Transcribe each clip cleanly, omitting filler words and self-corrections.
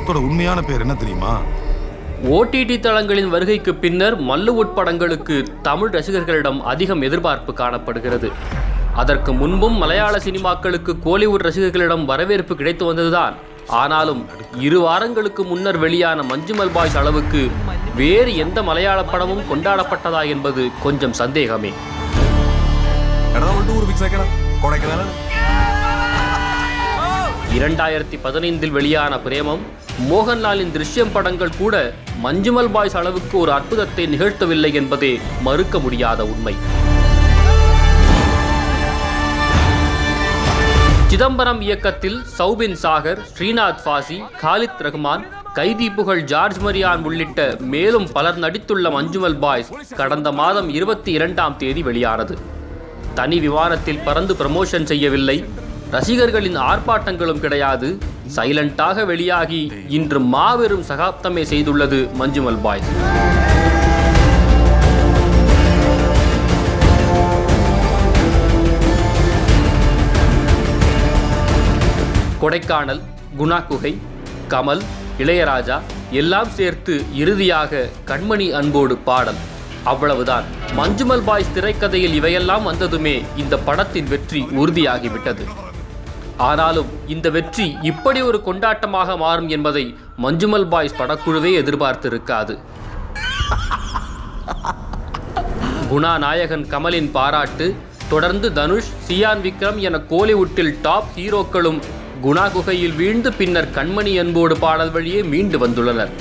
படத்தோட உண்மையான பேர் என்ன தெரியுமா? ஓடிடி தளங்களின் வருகைக்கு பின்னர் மல்லுவுட் படங்களுக்கு தமிழ் ரசிகர்களிடம் அதிகம் எதிர்பார்ப்பு காணப்படுகிறது. அதற்கு முன்பும் மலையாள சினிமாக்களுக்கு கோலிவுட் ரசிகர்களிடம் வரவேற்பு கிடைத்து வந்ததுதான். ஆனாலும் 2 வாரங்களுக்கு முன்னர் வெளியான மஞ்சுமல் பாய்ஸ் அளவுக்கு வேறு எந்த மலையாள படமும் கொண்டாடப்பட்டதா என்பது கொஞ்சம் சந்தேகமே. 2015 வெளியான பிரேமம், மோகன்லாலின் திருஷ்யம் படங்கள் கூட மஞ்சுமல் பாய்ஸ் அளவுக்கு ஒரு அற்புதத்தை நிகழ்த்தவில்லை என்பதே மறுக்க முடியாத உண்மை. சிதம்பரம் இயக்கத்தில் சௌபின் சாகர், ஸ்ரீநாத் பாசி, காலித் ரஹ்மான், கைதி புகழ் ஜார்ஜ் மரியான் உள்ளிட்ட மேலும் பலர் நடித்துள்ள மஞ்சுமல் பாய்ஸ் கடந்த மாதம் 22ஆம் தேதி வெளியானது. தனி விமானத்தில் பறந்து ப்ரமோஷன் செய்யவில்லை, ரசிகர்களின் ஆர்ப்பாட்டங்களும் கிடையாது. சைலண்டாக வெளியாகி இன்று மாபெரும் சகாப்தமே செய்துள்ளது மஞ்சுமல் பாய்ஸ். கொடைக்கானல், குணா குகை, கமல், இளையராஜா எல்லாம் சேர்த்து இறுதியாக கண்மணி அன்போடு பாடல், அவ்வளவுதான். மஞ்சுமல் பாய்ஸ் திரைக்கதையில் இவையெல்லாம் வந்ததுமே இந்த படத்தின் வெற்றி உறுதியாகிவிட்டது. ஆனாலும் இந்த வெற்றி இப்படி ஒரு கொண்டாட்டமாக மாறும் என்பதை மஞ்சுமல் பாய்ஸ் படக்குழுவே எதிர்பார்த்திருக்காது. குணா நாயகன் கமலின் பாராட்டு, தொடர்ந்து தனுஷ், சியான் விக்ரம் என கோலிவுட்டில் டாப் ஹீரோக்களும் குணா குகையில் வீழ்ந்து பின்னர் கண்மணி அன்போடு பாடல் வழியே மீண்டு வந்துள்ளனர்.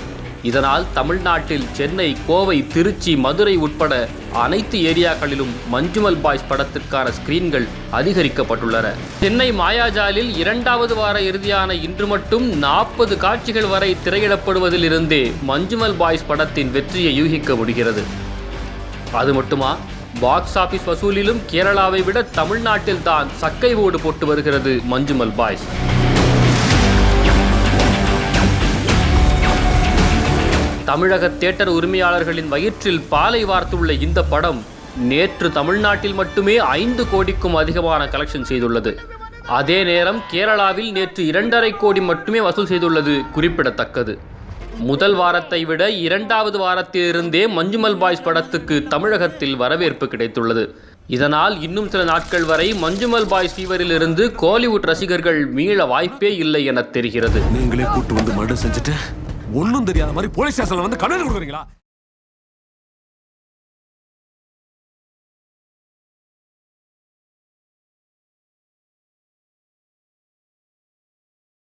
இதனால் தமிழ்நாட்டில் சென்னை, கோவை, திருச்சி, மதுரை உட்பட அனைத்து ஏரியாக்களிலும் மஞ்சுமல் பாய்ஸ் படத்திற்கான ஸ்கிரீன்கள் அதிகரிக்கப்பட்டுள்ளன. சென்னை மாயாஜாலில் 2வது வார இறுதியான இன்று மட்டும் 40 காட்சிகள் வரை திரையிடப்படுவதில் இருந்தே மஞ்சுமல் பாய்ஸ் படத்தின் வெற்றியை யூகிக்க முடிகிறது. அது மட்டுமா, பாக்ஸ் ஆபீஸ் வசூலிலும் கேரளாவை விட தமிழ்நாட்டில் தான் சக்கை ஓடு போட்டு வருகிறது மஞ்சுமல் பாய்ஸ். தமிழக தியேட்டர் உரிமையாளர்களின் வயிற்றில் பாலை வார்த்துள்ள இந்த படம் நேற்று தமிழ்நாட்டில் மட்டுமே 5 கோடிக்கும் அதிகமான கலெக்ஷன் செய்துள்ளது. அதே நேரம் கேரளாவில் நேற்று 2.5 கோடி மட்டுமே வசூல் செய்துள்ளது குறிப்பிடத்தக்கது. முதல் வாரத்தை விட 2வது வாரத்திலிருந்தே மஞ்சுமல் பாய்ஸ் படத்துக்கு தமிழகத்தில் வரவேற்பு கிடைத்துள்ளது. இதனால் இன்னும் சில நாட்கள் வரை மஞ்சுமல் பாய்ஸ் ஃபீவரில் இருந்து கோலிவுட் ரசிகர்கள் மீள வாய்ப்பே இல்லை என தெரிகிறது. நீங்களே கூட்டு வந்து மர்டர் செஞ்சுட்டு ஒன்னும் தெரியாத மாதிரி போலீஸ் ஸ்டேஷன்ல வந்து கண்ணு கொடுக்குறீங்களா?